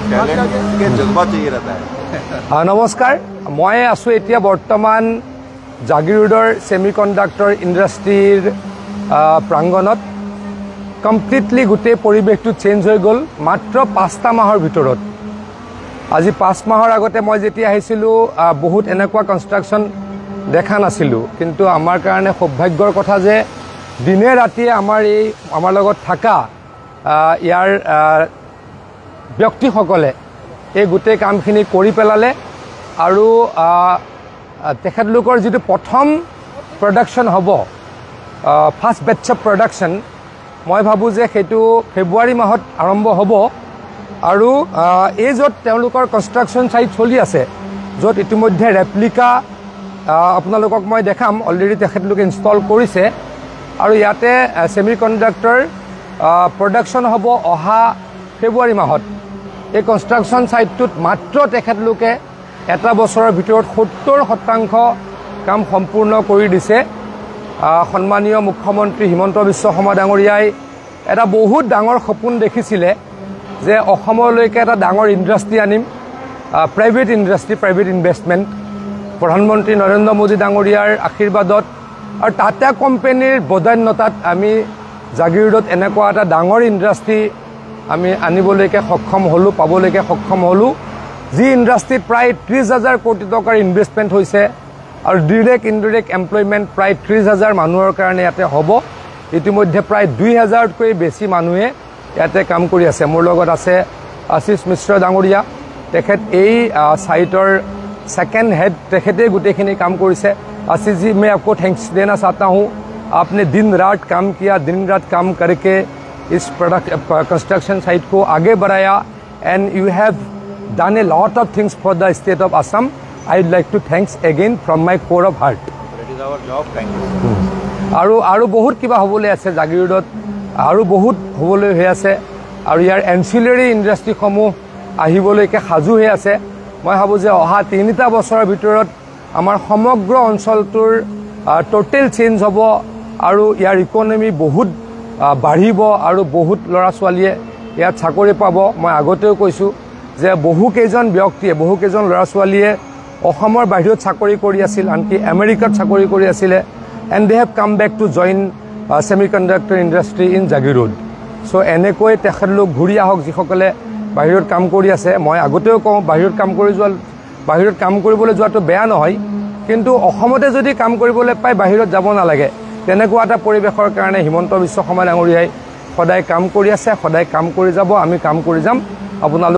Talent के जज्बा चाहिए रहता है। नमस्कार, मैं आसो एतिया बर्तमान जागीरोडर सेमिकंडक्टर इंडस्ट्रीर प्रांगणत कमप्लिटली गोटे परिवेश चेंज हो गल मात्र 5टा माहर भितरत। आज 5 माहर आगते मैं जेतिया आहिसिलु बहुत एनेकुवा कन्स्ट्राक्शन देखा नासिलु, किन्तु आमार कारणे सौभाग्यर कथा जे दिने रातिये आमार लगत थाका यार व्यक्तिसकले এই গোটেই কামখিনি কৰি পেলালে আৰু তেখেতলোকৰ যিটো প্ৰথম প্ৰডাকশ্যন হ'ব ফাৰ্ষ্ট বেটছ অফ প্ৰডাকশ্যন মই ভাবোঁ যে সেইটো ফেব্ৰুৱাৰী মাহত আৰম্ভ হ'ব। আৰু এই য'ত তেওঁলোকৰ কনষ্ট্ৰাকশ্যন ছাইট চলি আছে, য'ত ইতিমধ্যে ৰেপ্লিকা আপোনালোকক মই দেখাম, অলৰেডি তেখেতলোকে ইনষ্টল কৰিছে। আৰু ইয়াতে ছেমি কণ্ডাক্টৰ প্ৰডাকশ্যন হ'ব অহা ফেব্ৰুৱাৰী মাহত। এই কনষ্ট্ৰাকশ্যন ছাইটটোত মাত্ৰ তেখেতলোকে এটা বছৰৰ ভিতৰত 70% কাম সম্পূৰ্ণ কৰি দিছে। সন্মানীয় মুখ্যমন্ত্ৰী হিমন্ত বিশ্ব শৰ্মা ডাঙৰীয়াই এটা বহুত ডাঙৰ সপোন দেখিছিলে যে অসমলৈকে এটা ডাঙৰ ইণ্ডাষ্ট্ৰী আনিম, প্ৰাইভেট ইণ্ডাষ্ট্ৰী, প্ৰাইভেট ইনভেষ্টমেণ্ট। প্ৰধানমন্ত্ৰী নৰেন্দ্ৰ মোদী ডাঙৰীয়াৰ আশীৰ্বাদত আৰু টাটা কোম্পানীৰ বদান্যতাত আমি জাগীৰোডত এনেকুৱা এটা ডাঙৰ ইণ্ডাষ্ট্ৰী আমি আনিবলৈকে সক্ষম হ'লোঁ, পাবলৈকে সক্ষম হ'লোঁ। যি ইণ্ডাষ্ট্ৰীত প্ৰায় 30,000 কোটি টকাৰ ইনভেষ্টমেণ্ট হৈছে আৰু ডিৰেক্ট ইনডিৰেক্ট এমপ্লয়মেণ্ট প্ৰায় 30,000 মানুহৰ কাৰণে ইয়াতে হ'ব। ইতিমধ্যে প্ৰায় 2,000তকৈ বেছি মানুহে ইয়াতে কাম কৰি আছে। মোৰ লগত আছে আশিষ মিশ্ৰ ডাঙৰীয়া, তেখেত এই ছাইটৰ सेकेंड हेड, तेखेते गोटेखिनि काम करिसे। आशीष जी, मैं आपको थैंक्स देना चाहता हूँ, आपने दिन रात काम किया, दिन रात काम करके इस कंस्ट्रक्शन साइट को आगे बढ़ाया and you have done a lot of things for the state of Assam. I would like to thanks again from my core of heart. It is our job, thank you. আৰু বহুত কিবা হ'বলৈ আছে জাগীৰোডত, আৰু বহুত হ'বলৈ হৈ আছে আৰু ইয়াৰ এনচিলাৰী ইণ্ডাষ্ট্ৰীসমূহ আহিবলৈকে সাজু হৈ আছে। মই ভাবোঁ যে অহা 3টা বছৰৰ ভিতৰত আমাৰ সমগ্ৰ অঞ্চলটোৰ টোটেল চেঞ্জ হ'ব আৰু ইয়াৰ ইকনমি বহুত বাঢ়িব আৰু বহুত ল'ৰা ছোৱালীয়ে ইয়াত চাকৰি পাব। মই আগতেও কৈছোঁ যে বহুকেইজন ব্যক্তিয়ে, বহুকেইজন ল'ৰা ছোৱালীয়ে অসমৰ বাহিৰত চাকৰি কৰি আছিল, আনকি আমেৰিকাত চাকৰি কৰি আছিলে, and they have come back to join semiconductor industry in Jagiroad. So' এনেকৈ তেখেতলোক ঘূৰি আহক যিসকলে বাহিৰত কাম কৰি আছে। মই আগতেও কওঁ, বাহিৰত কাম কৰিবলৈ যোৱাটো বেয়া নহয়, কিন্তু অসমতে যদি কাম কৰিবলৈ পাই বাহিৰত যাব নালাগে। তেনেকুৱা এটা পৰিৱেশৰ কাৰণে হিমন্ত বিশ্ব শৰ্মা ডাঙৰীয়াই সদায় কাম কৰি আছে, সদায় কাম কৰি যাব, আমি কাম কৰি যাম। আপোনালোক